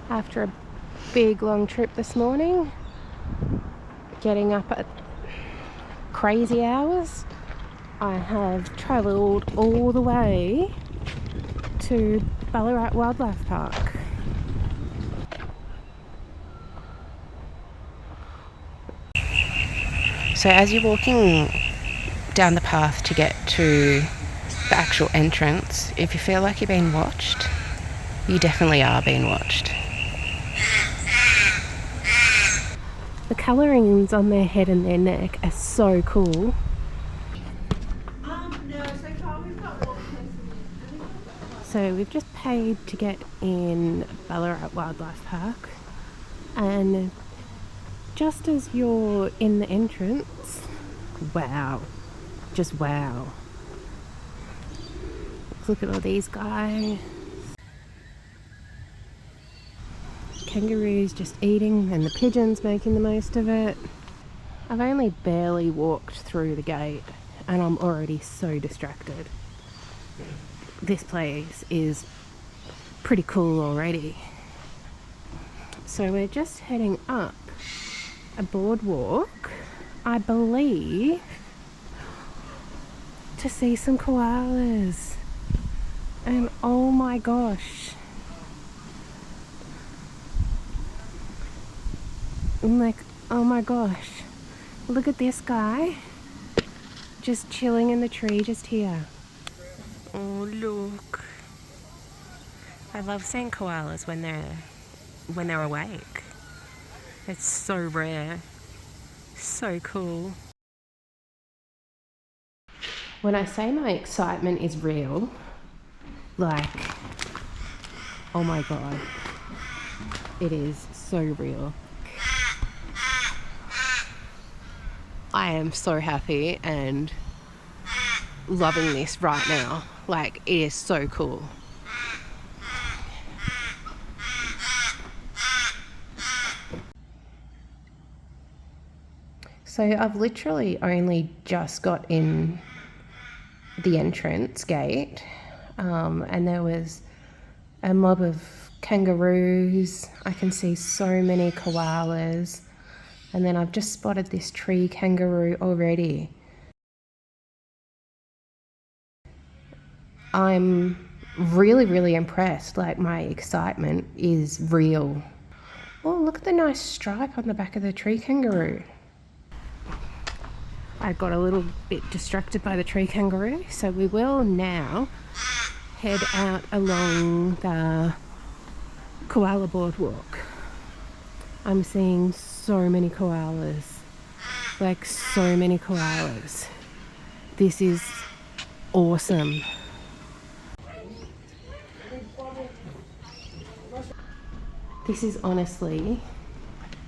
After a big long trip this morning, getting up at crazy hours, I have travelled all the way to Ballarat Wildlife Park. So as you're walking down the path to get to the actual entrance, if you feel like you're being watched, you definitely are being watched. The colourings on their head and their neck are so cool. So we've just paid to get in Ballarat Wildlife Park, and just as you're in the entrance, wow, just wow. Look at all these guys. Kangaroos just eating, and the pigeons making the most of it. I've only barely walked through the gate and I'm already so distracted. This place is pretty cool already. So we're just heading up a boardwalk, I believe, to see some koalas. And oh my gosh, I'm like, oh my gosh, look at this guy just chilling in the tree just here. Oh look, I love seeing koalas when they're awake. It's so rare, so cool. When I say my excitement is real, like, oh my god, it is so real. I am so happy and loving this right now. Like, it is so cool. So I've literally only just got in the entrance gate, and there was a mob of kangaroos. I can see so many koalas, and then I've just spotted this tree kangaroo already. I'm really impressed. Like, my excitement is real. Oh, look at the nice stripe on the back of the tree kangaroo. I got a little bit distracted by the tree kangaroo, so we will now head out along the koala boardwalk. I'm seeing so many koalas, like so many koalas. This is awesome. This is honestly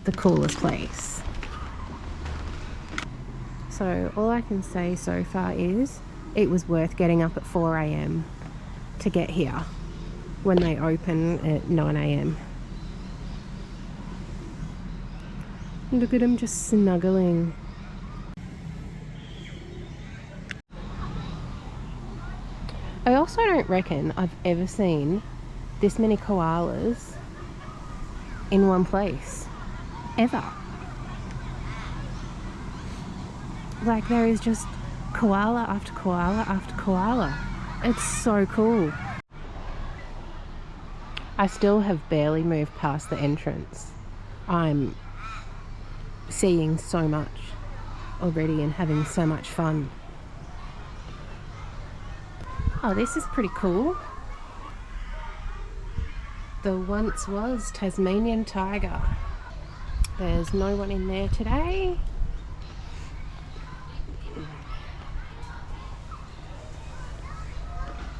the coolest place. So all I can say so far is it was worth getting up at 4 a.m. to get here when they open at 9 a.m. Look at them just snuggling. I also don't reckon I've ever seen this many koalas in one place, ever. Like, there is just koala after koala after koala. It's so cool. I still have barely moved past the entrance. I'm seeing so much already and having so much fun. Oh, this is pretty cool. The once was Tasmanian tiger. There's no one in there today.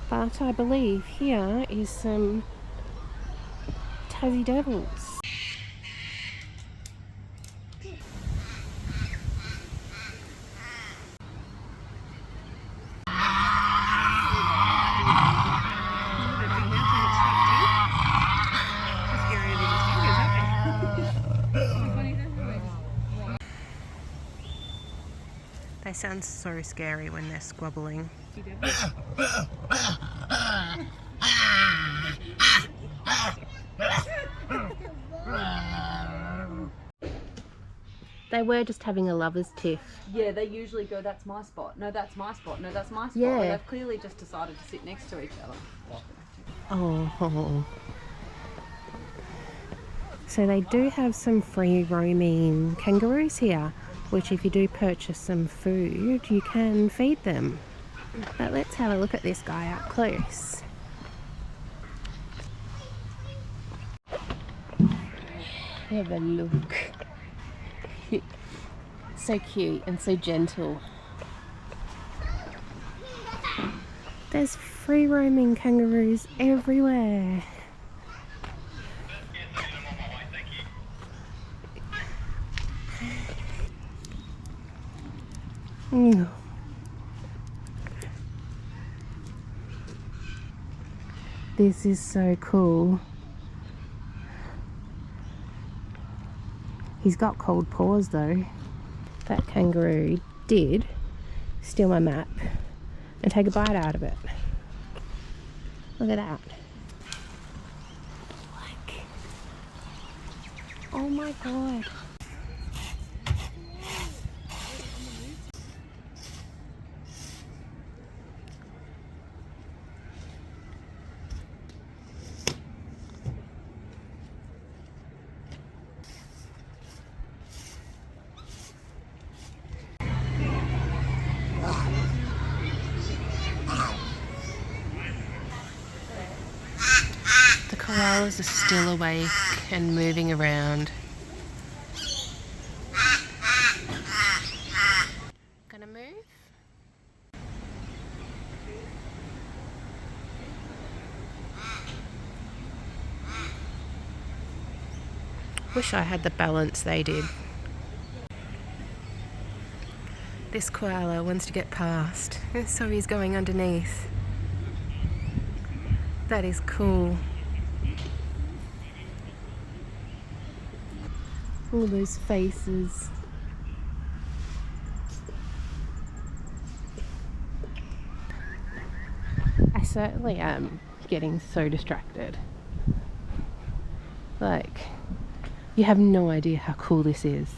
But I believe here is some Tassie devils. They sound so scary when they're squabbling. They were just having a lover's tiff. Yeah, they usually go, that's my spot. No, that's my spot. No, that's my spot. Yeah. Like, they've clearly just decided to sit next to each other. Oh. So they do have some free roaming kangaroos here, which if you do purchase some food, you can feed them. But let's have a look at this guy up close. Have a look. So cute and so gentle. There's free roaming kangaroos everywhere. This is so cool. He's got cold paws though. That kangaroo did steal my map and take a bite out of it. Look at that. Like, oh my god. The koalas are still awake and moving around. Gonna move? Wish I had the balance they did. This koala wants to get past, so he's going underneath. That is cool. All those faces. I certainly am getting so distracted. Like, you have no idea how cool this is.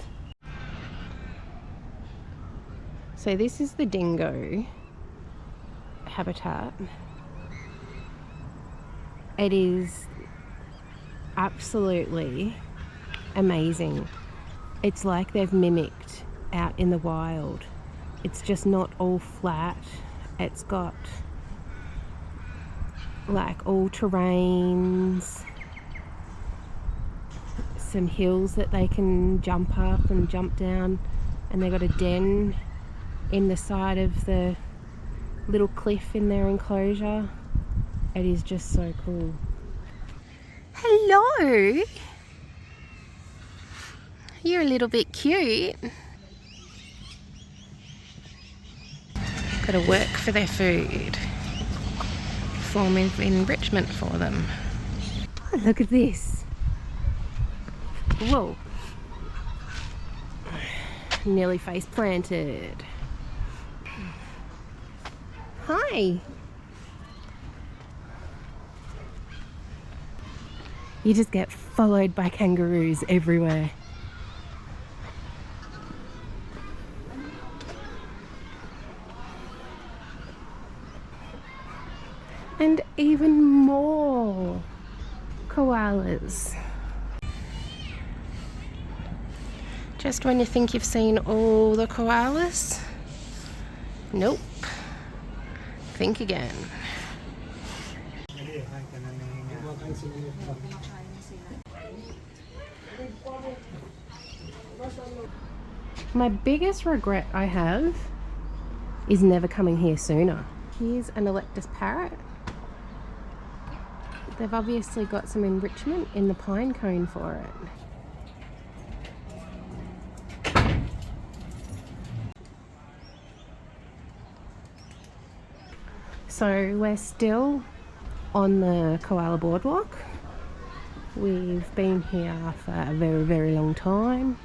So this is the dingo habitat. It is absolutely amazing. It's like they've mimicked out in the wild. It's just not all flat. It's got like all terrains, some hills that they can jump up and jump down, and they've got a den in the side of the little cliff in their enclosure. It is just so cool. Hello! You're a little bit cute. Got to work for their food. Form of enrichment for them. Oh, look at this. Whoa. Nearly face planted. Hi. You just get followed by kangaroos everywhere. And even more koalas. Just when you think you've seen all the koalas, nope. Think again. My biggest regret I have is never coming here sooner. Here's an Electus parrot. They've obviously got some enrichment in the pine cone for it. So we're still on the koala boardwalk. We've been here for a very, very long time.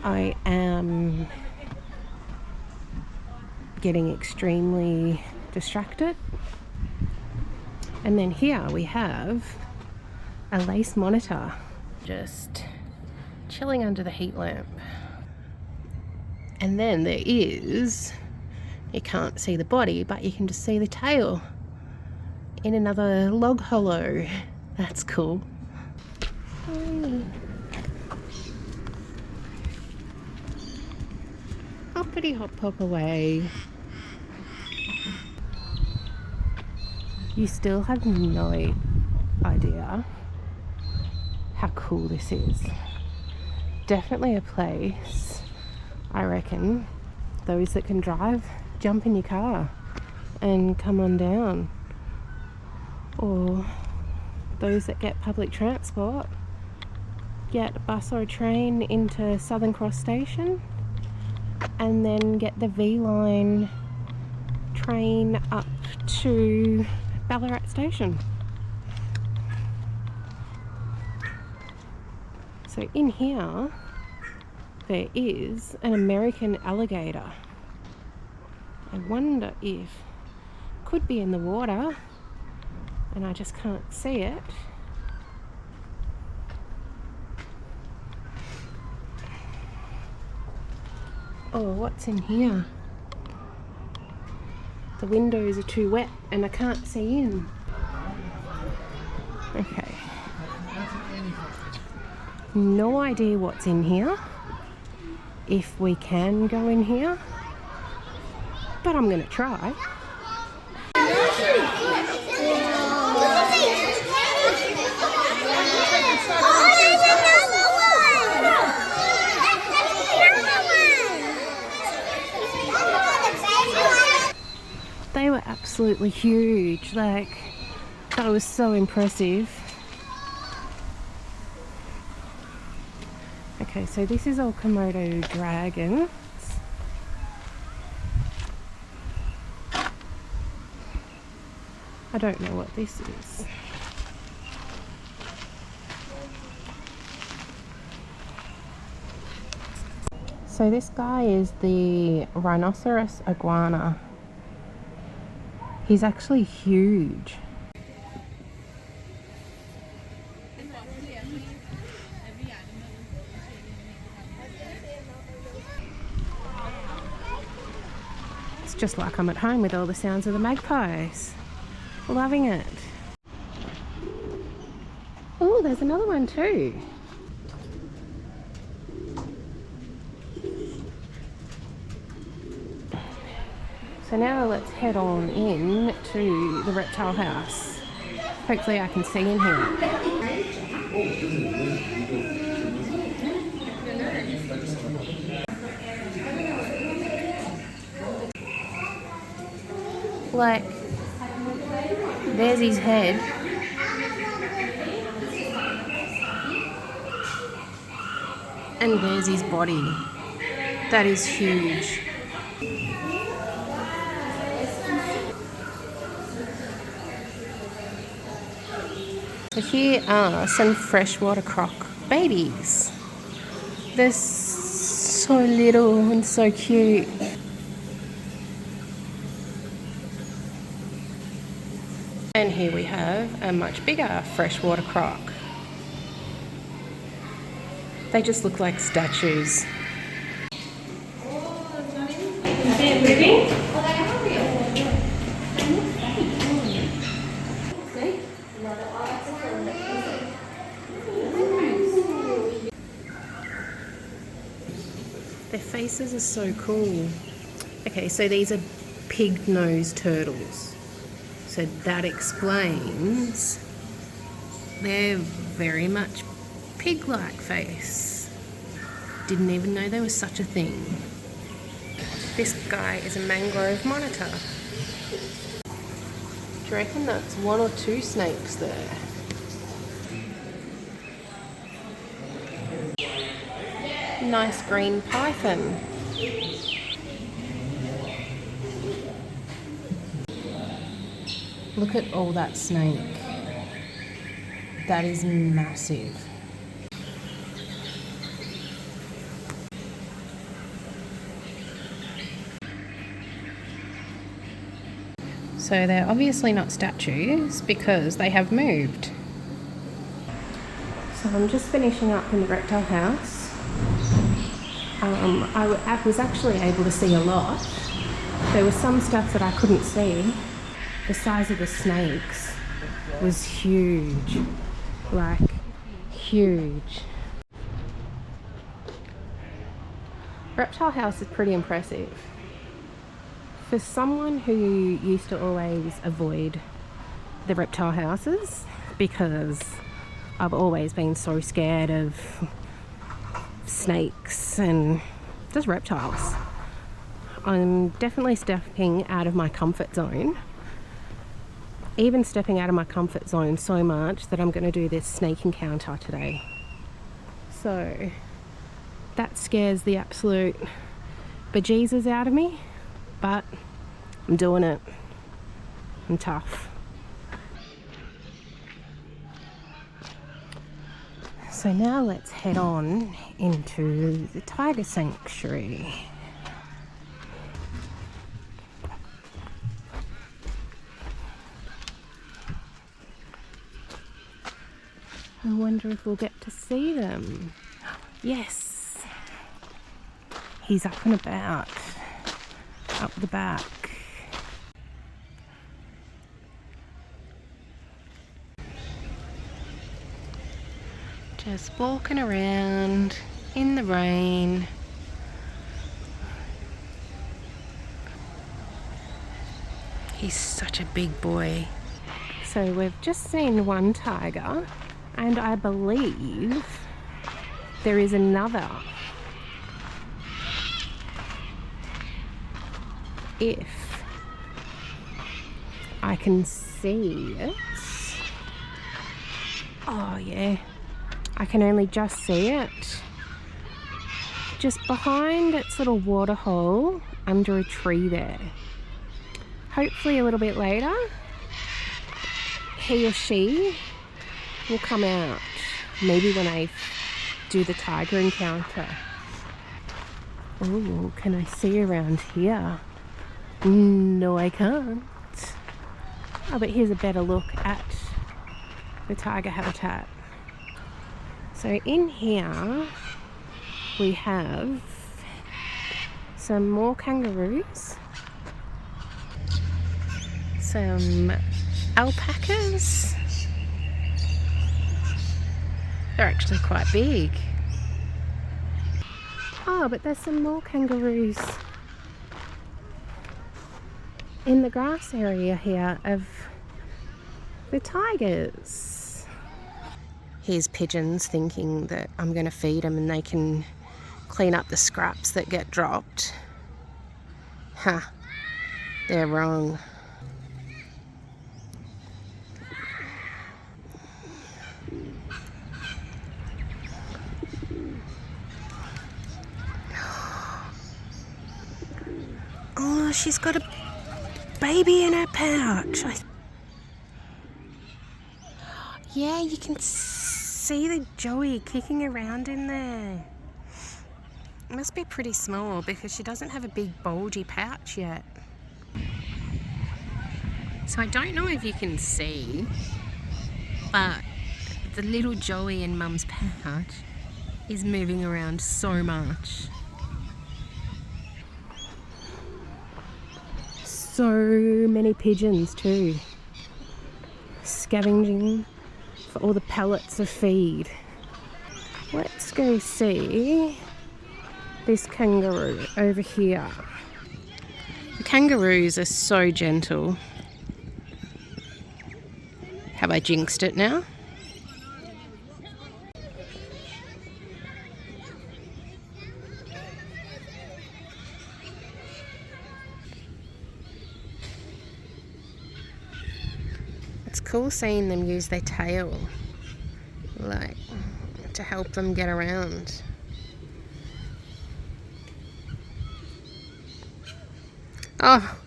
I am getting extremely distracted. And then here we have a lace monitor. just chilling under the heat lamp. And then there is, you can't see the body, but you can just see the tail in another log hollow. That's cool. Hoppity hop hop away. You still have no idea how cool this is. Definitely a place, I reckon, those that can drive, jump in your car and come on down. Or those that get public transport, get a bus or a train into Southern Cross Station and then get the V-line train up to Ballarat Station. So in here there is an American alligator. I wonder if it could be in the water and I just can't see it. Oh, what's in here? The windows are too wet and I can't see in. Okay. No idea what's in here, if we can go in here, but I'm gonna try. They were absolutely huge, like, that was so impressive. Okay, so this is all Komodo dragons. I don't know what this is. So this guy is the rhinoceros iguana. He's actually huge. It's just like I'm at home with all the sounds of the magpies. Loving it. Oh, there's another one too. So now let's head on in to the reptile house. Hopefully I can see in here. Like, there's his head. And there's his body. That is huge. So here are some freshwater croc babies. They're so little and so cute. And here we have a much bigger freshwater croc. They just look like statues. Is it moving? Their faces are so cool. Okay, so these are pig-nosed turtles. So that explains their very much pig-like face. Didn't even know there was such a thing. This guy is a mangrove monitor. Do you reckon that's one or two snakes there? Nice green python. Look at all that snake. That is massive. So they're obviously not statues because they have moved. So So I'm just finishing up in the reptile house. I was actually able to see a lot. There was some stuff that I couldn't see. The size of the snakes was huge, like huge. Reptile house is pretty impressive. For someone who used to always avoid the reptile houses because I've always been so scared of snakes and just reptiles, I'm definitely stepping out of my comfort zone. Even stepping out of my comfort zone so much that I'm going to do this snake encounter today. So that scares the absolute bejesus out of me, but I'm doing it. I'm tough. So now let's head on into the tiger sanctuary. I wonder if we'll get to see them. Yes! He's up and about, up the back. Just walking around in the rain. He's such a big boy. So we've just seen one tiger, and I believe there is another. If I can see it. Oh yeah, I can only just see it. Just behind its little water hole under a tree there. Hopefully a little bit later, he or she will come out. Maybe when I do the tiger encounter. Oh, can I see around here? No, I can't. Oh, but here's a better look at the tiger habitat. So in here we have some more kangaroos, some alpacas. They're actually quite big. Oh, but there's some more kangaroos in the grass area here of the tigers. Here's pigeons thinking that I'm going to feed them and they can clean up the scraps that get dropped. Huh, they're wrong. Oh, she's got a baby in her pouch. Yeah, you can see the joey kicking around in there. It must be pretty small because she doesn't have a big bulgy pouch yet. So I don't know if you can see, but the little joey in Mum's pouch is moving around so much. So many pigeons too, scavenging for all the pellets of feed. Let's go see this kangaroo over here. The kangaroos are so gentle. Have I jinxed it now? It's cool seeing them use their tail, like, to help them get around. Oh,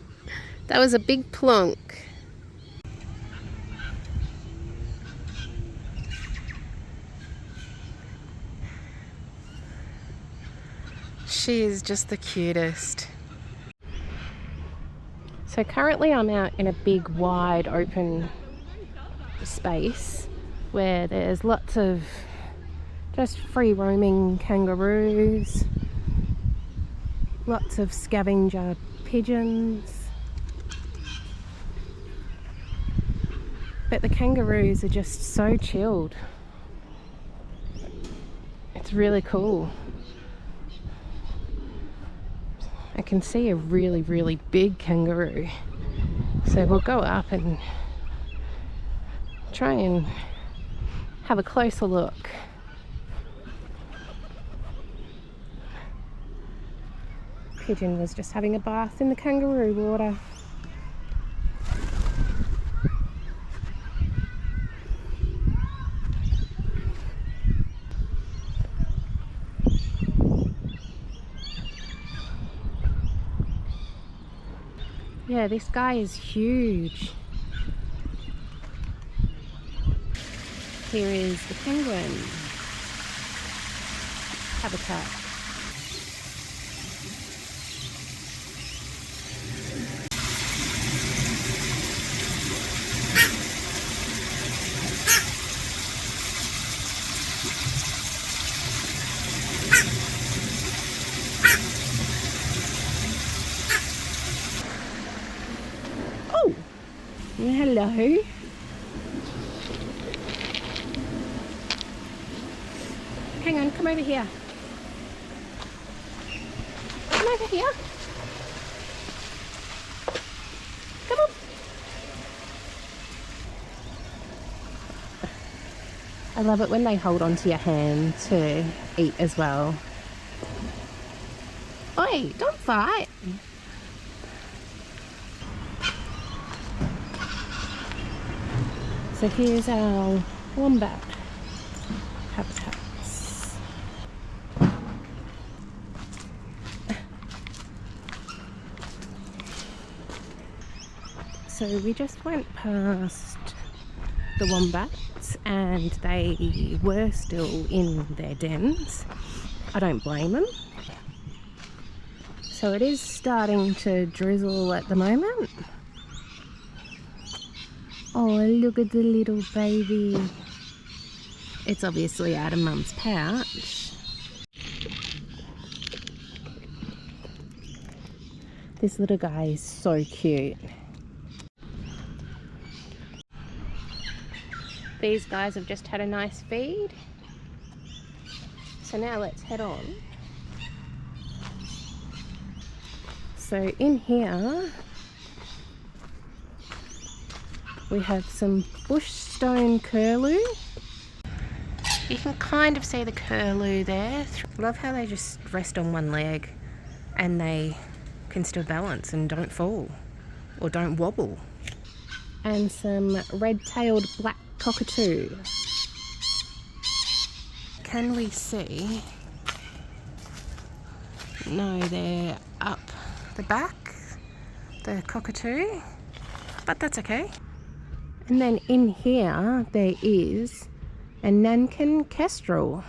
that was a big plonk. She is just the cutest. So currently I'm out in a big wide open space where there's lots of Just free roaming kangaroos. Lots of scavenger pigeons. But the kangaroos are just so chilled. It's really cool. I can see a really, really big kangaroo. So we'll go up and try and have a closer look. Pigeon was just having a bath in the kangaroo water. Yeah, this guy is huge. Here is the penguin habitat. Oh, hello. Hang on, come over here. Come over here. Come on. I love it when they hold onto your hand to eat as well. Oi, don't fight. So here's our wombat habitats. So we just went past the wombats and they were still in their dens. I don't blame them. So it is starting to drizzle at the moment. Oh, look at the little baby. It's obviously out of mum's pouch. This little guy is so cute. These guys have just had a nice feed. So now let's head on. So in here we have some bush stone curlew. You can kind of see the curlew there. Love how they just rest on one leg and they can still balance and don't fall or don't wobble. And some red-tailed black cockatoo. Can we see? No, they're up the back, the cockatoo, but that's okay. And then in here there is a Nankin kestrel,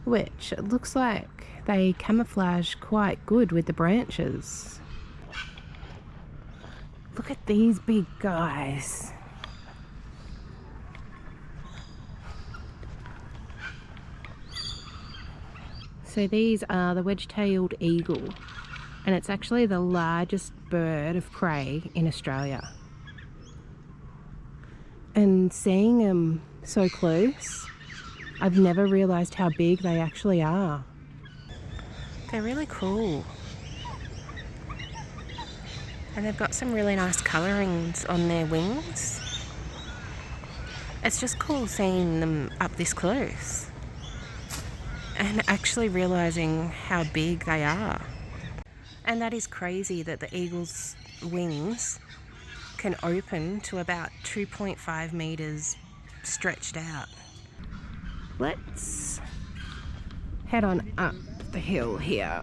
which it looks like they camouflage quite good with the branches. Look at these big guys. So these are the wedge-tailed eagle, and it's actually the largest bird of prey in Australia. And seeing them so close, I've never realised how big they actually are. They're really cool. And they've got some really nice colourings on their wings. It's just cool seeing them up this close and actually realising how big they are. And that is crazy that the eagle's wings can open to about 2.5 metres stretched out. Let's head on up the hill here.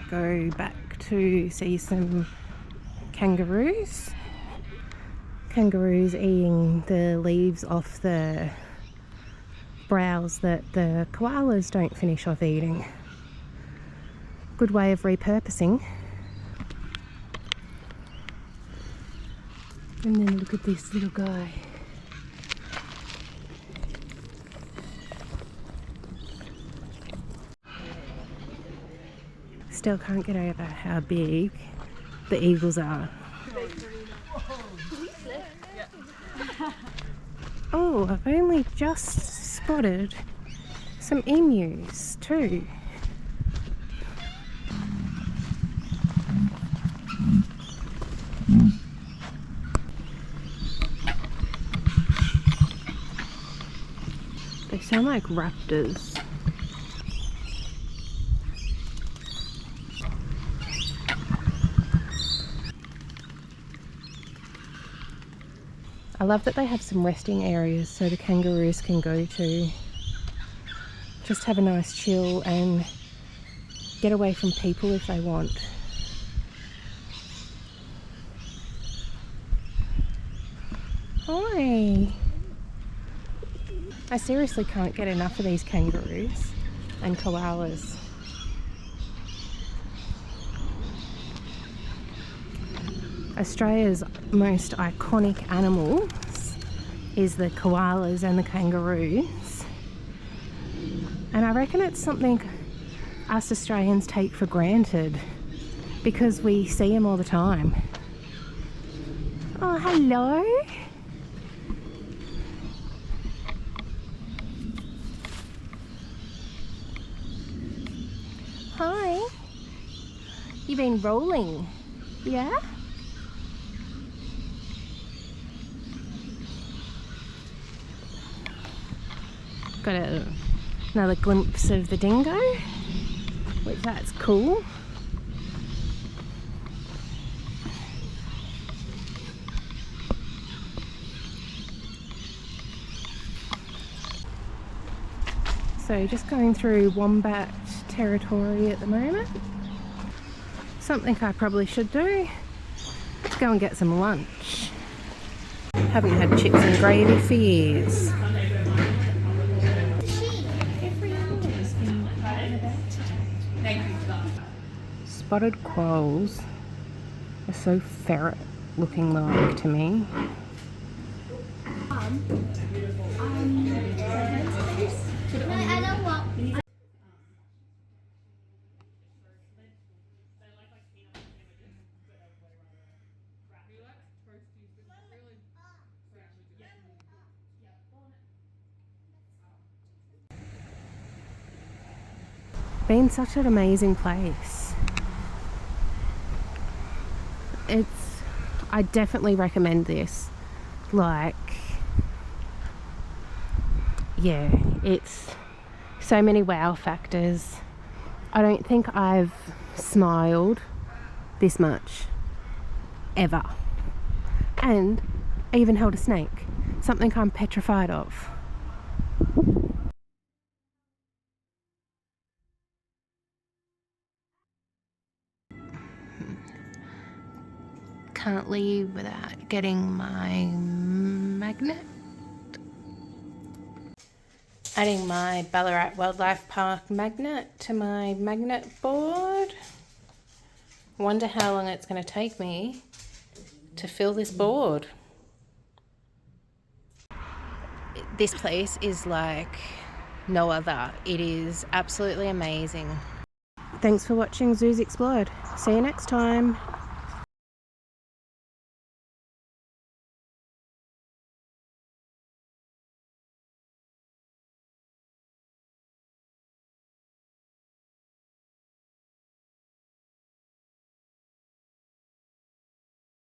Go back to see some kangaroos. Kangaroos eating the leaves off the browse that the koalas don't finish off eating. Good way of repurposing. And then look at this little guy. still can't get over how big the eagles are. Oh, I've only just spotted some emus too. They sound like raptors. I love that they have some resting areas so the kangaroos can go to. Just have a nice chill and get away from people if they want. Hi! I seriously can't get enough of these kangaroos and koalas. Australia's most iconic animals is the koalas and the kangaroos, and I reckon it's something us Australians take for granted because we see them all the time. Oh, hello! Hi! You've been rolling, yeah? Got another glimpse of the dingo, which that's cool. So just going through wombat territory at the moment. Something I probably should do, go and get some lunch. Haven't had chips and gravy for years. Spotted quolls are so ferret looking like to me. Been such an amazing place. I definitely recommend this. Like, yeah, it's so many wow factors. I don't think I've smiled this much ever. And I even held a snake, something I'm petrified of. Can't leave without getting my magnet. Adding my Ballarat Wildlife Park magnet to my magnet board. Wonder how long it's going to take me to fill this board. This place is like no other. It is absolutely amazing. Thanks for watching Zoos Explored. See you next time.